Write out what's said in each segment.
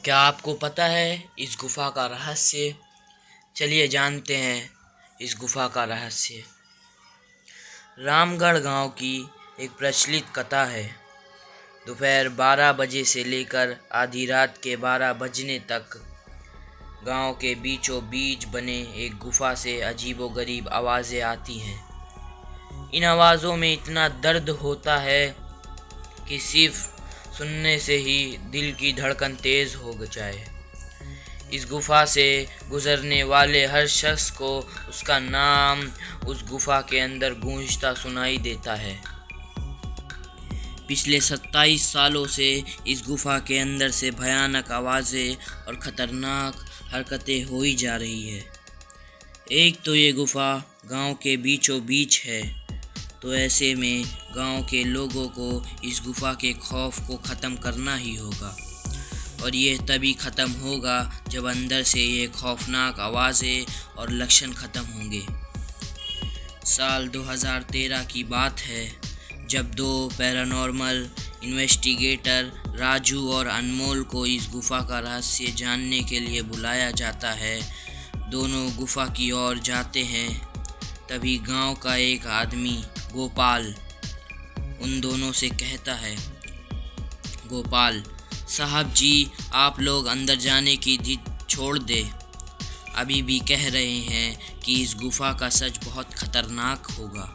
क्या आपको पता है इस गुफा का रहस्य? चलिए जानते हैं इस गुफा का रहस्य। रामगढ़ गांव की एक प्रचलित कथा है। दोपहर 12 बजे से लेकर आधी रात के 12 बजने तक गांव के बीचों बीच बने एक गुफा से अजीबोगरीब आवाज़ें आती हैं। इन आवाज़ों में इतना दर्द होता है कि सिर्फ सुनने से ही दिल की धड़कन तेज हो जाए। इस गुफा से गुजरने वाले हर शख्स को उसका नाम उस गुफा के अंदर गूंजता सुनाई देता है। पिछले 27 सालों से इस गुफा के अंदर से भयानक आवाज़ें और ख़तरनाक हरकतें हो ही जा रही है। एक तो ये गुफा गांव के बीचों बीच है, तो ऐसे में गांव के लोगों को इस गुफा के खौफ को ख़त्म करना ही होगा, और ये तभी ख़त्म होगा जब अंदर से ये खौफनाक आवाज़ें और लक्षण ख़त्म होंगे। साल 2013 की बात है, जब दो पैरानॉर्मल इन्वेस्टिगेटर राजू और अनमोल को इस गुफा का रहस्य जानने के लिए बुलाया जाता है। दोनों गुफा की ओर जाते हैं, तभी गांव का एक आदमी गोपाल उन दोनों से कहता है, गोपाल साहब जी, आप लोग अंदर जाने की जिद छोड़ दे। अभी भी कह रहे हैं कि इस गुफा का सच बहुत खतरनाक होगा।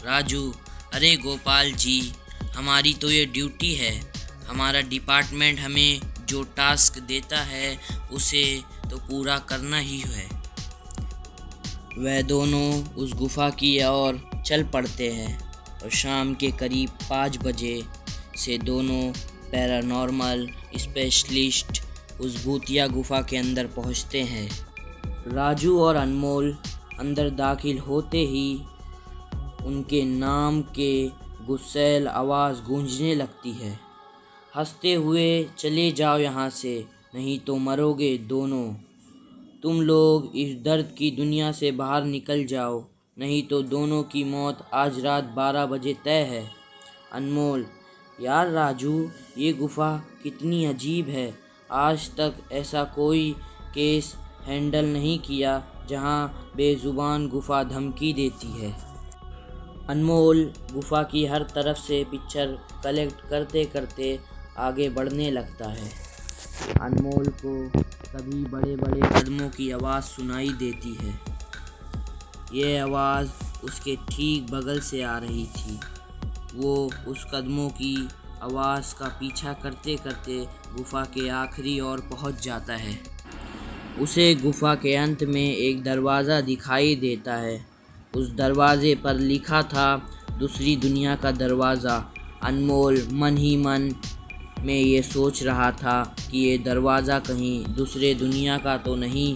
राजू, अरे गोपाल जी, हमारी तो ये ड्यूटी है। हमारा डिपार्टमेंट हमें जो टास्क देता है उसे तो पूरा करना ही है। वह दोनों उस गुफा की ओर चल पड़ते हैं और शाम के करीब 5 बजे से दोनों पैरानॉर्मल स्पेशलिस्ट उस भूतिया गुफा के अंदर पहुंचते हैं। राजू और अनमोल अंदर दाखिल होते ही उनके नाम के गुस्सैल आवाज़ गूंजने लगती है, हंसते हुए चले जाओ यहाँ से, नहीं तो मरोगे दोनों। तुम लोग इस दर्द की दुनिया से बाहर निकल जाओ, नहीं तो दोनों की मौत आज रात 12 बजे तय है। अनमोल, यार राजू, ये गुफा कितनी अजीब है। आज तक ऐसा कोई केस हैंडल नहीं किया जहाँ बेजुबान गुफा धमकी देती है। अनमोल गुफा की हर तरफ से पिक्चर कलेक्ट करते करते आगे बढ़ने लगता है। अनमोल को तभी बड़े बड़े कदमों की आवाज़ सुनाई देती है। ये आवाज़ उसके ठीक बगल से आ रही थी। वो उस कदमों की आवाज़ का पीछा करते करते गुफा के आखिरी ओर पहुंच जाता है। उसे गुफा के अंत में एक दरवाज़ा दिखाई देता है। उस दरवाज़े पर लिखा था, दूसरी दुनिया का दरवाज़ा। अनमोल मन ही मन में ये सोच रहा था कि ये दरवाज़ा कहीं दूसरे दुनिया का तो नहीं।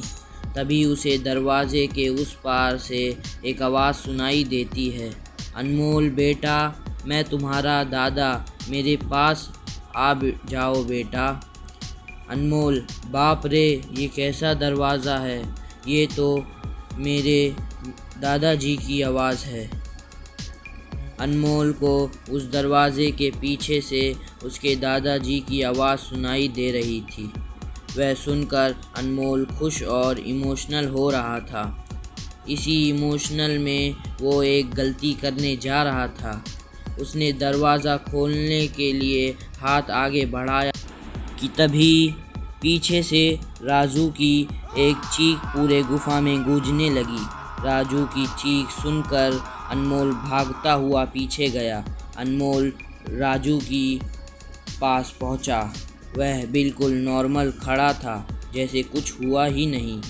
तभी उसे दरवाज़े के उस पार से एक आवाज़ सुनाई देती है, अनमोल बेटा, मैं तुम्हारा दादा, मेरे पास आ जाओ बेटा। अनमोल, बाप रे, ये कैसा दरवाज़ा है? ये तो मेरे दादाजी की आवाज़ है। अनमोल को उस दरवाज़े के पीछे से उसके दादाजी की आवाज़ सुनाई दे रही थी। वह सुनकर अनमोल खुश और इमोशनल हो रहा था। इसी इमोशनल में वो एक गलती करने जा रहा था। उसने दरवाज़ा खोलने के लिए हाथ आगे बढ़ाया कि तभी पीछे से राजू की एक चीख पूरे गुफा में गूंजने लगी। राजू की चीख सुनकर अनमोल भागता हुआ पीछे गया। अनमोल राजू की पास पहुंचा। वह बिल्कुल नॉर्मल खड़ा था, जैसे कुछ हुआ ही नहीं।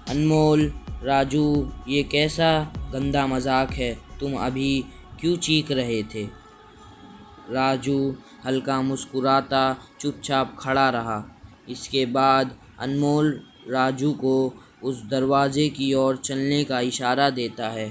अनमोल, राजू, ये कैसा गंदा मजाक है? तुम अभी क्यों चीख रहे थे? राजू हल्का मुस्कुराता चुपचाप खड़ा रहा। इसके बाद अनमोल राजू को उस दरवाजे की ओर चलने का इशारा देता है।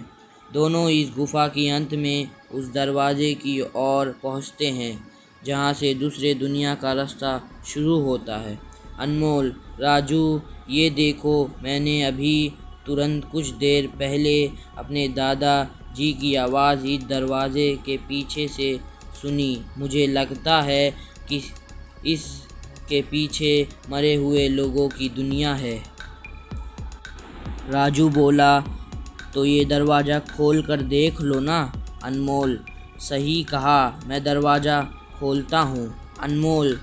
दोनों इस गुफा के अंत में उस दरवाजे की ओर पहुंचते हैं जहां से दूसरे दुनिया का रास्ता शुरू होता है। अनमोल, राजू, ये देखो, मैंने अभी तुरंत कुछ देर पहले अपने दादा जी की आवाज़ इस दरवाजे के पीछे से सुनी। मुझे लगता है कि इस के पीछे मरे हुए लोगों की दुनिया है। राजू बोला, तो ये दरवाज़ा खोल कर देख लो ना। अनमोल, सही कहा, मैं दरवाज़ा खोलता हूँ। अनमोल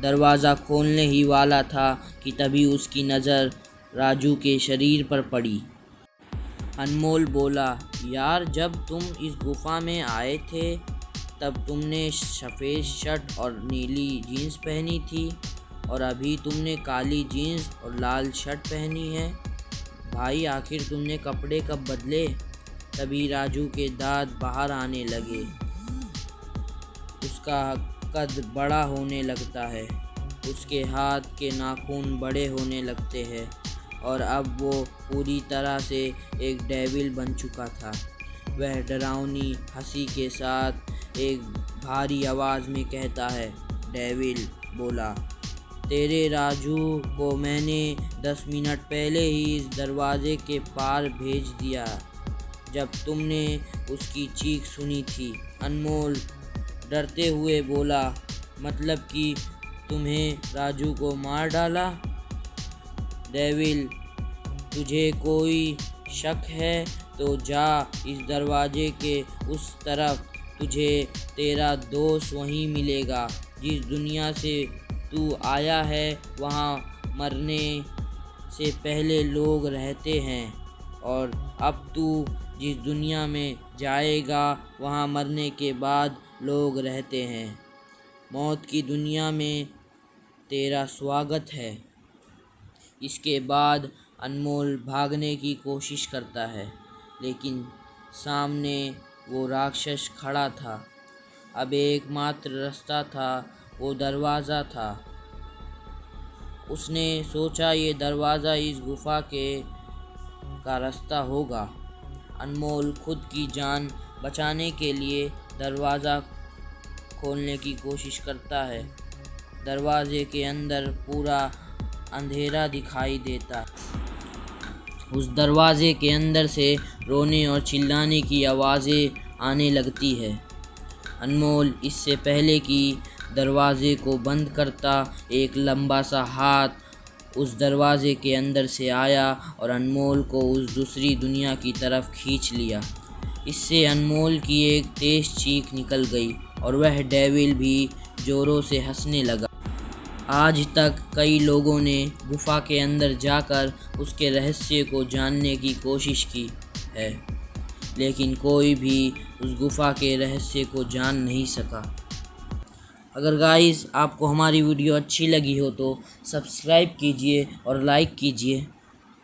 दरवाज़ा खोलने ही वाला था कि तभी उसकी नज़र राजू के शरीर पर पड़ी। अनमोल बोला, यार जब तुम इस गुफ़ा में आए थे तब तुमने सफ़ेद शर्ट और नीली जीन्स पहनी थी और अभी तुमने काली जीन्स और लाल शर्ट पहनी है। भाई आखिर तुमने कपड़े कब बदले? तभी राजू के दांत बाहर आने लगे। उसका कद बड़ा होने लगता है, उसके हाथ के नाखून बड़े होने लगते हैं और अब वो पूरी तरह से एक डेविल बन चुका था। वह डरावनी हंसी के साथ एक भारी आवाज़ में कहता है। डेविल बोला, तेरे राजू को मैंने 10 मिनट पहले ही इस दरवाजे के पार भेज दिया जब तुमने उसकी चीख सुनी थी। अनमोल डरते हुए बोला, मतलब कि तुम्हें राजू को मार डाला? डेविल, तुझे कोई शक है तो जा इस दरवाजे के उस तरफ, तुझे तेरा दोस्त वहीं मिलेगा। जिस दुनिया से तू आया है वहाँ मरने से पहले लोग रहते हैं और अब तू जिस दुनिया में जाएगा वहाँ मरने के बाद लोग रहते हैं। मौत की दुनिया में तेरा स्वागत है। इसके बाद अनमोल भागने की कोशिश करता है, लेकिन सामने वो राक्षस खड़ा था। अब एकमात्र रास्ता था वो दरवाज़ा था। उसने सोचा ये दरवाज़ा इस गुफ़ा का रास्ता होगा। अनमोल खुद की जान बचाने के लिए दरवाज़ा खोलने की कोशिश करता है। दरवाजे के अंदर पूरा अंधेरा दिखाई देता है। उस दरवाजे के अंदर से रोने और चिल्लाने की आवाज़ें आने लगती है। अनमोल इससे पहले कि दरवाजे को बंद करता, एक लंबा सा हाथ उस दरवाजे के अंदर से आया और अनमोल को उस दूसरी दुनिया की तरफ खींच लिया। इससे अनमोल की एक तेज़ चीख निकल गई और वह डेविल भी ज़ोरों से हंसने लगा। आज तक कई लोगों ने गुफ़ा के अंदर जाकर उसके रहस्य को जानने की कोशिश की है, लेकिन कोई भी उस गुफ़ा के रहस्य को जान नहीं सका। अगर गाइस आपको हमारी वीडियो अच्छी लगी हो तो सब्सक्राइब कीजिए और लाइक कीजिए।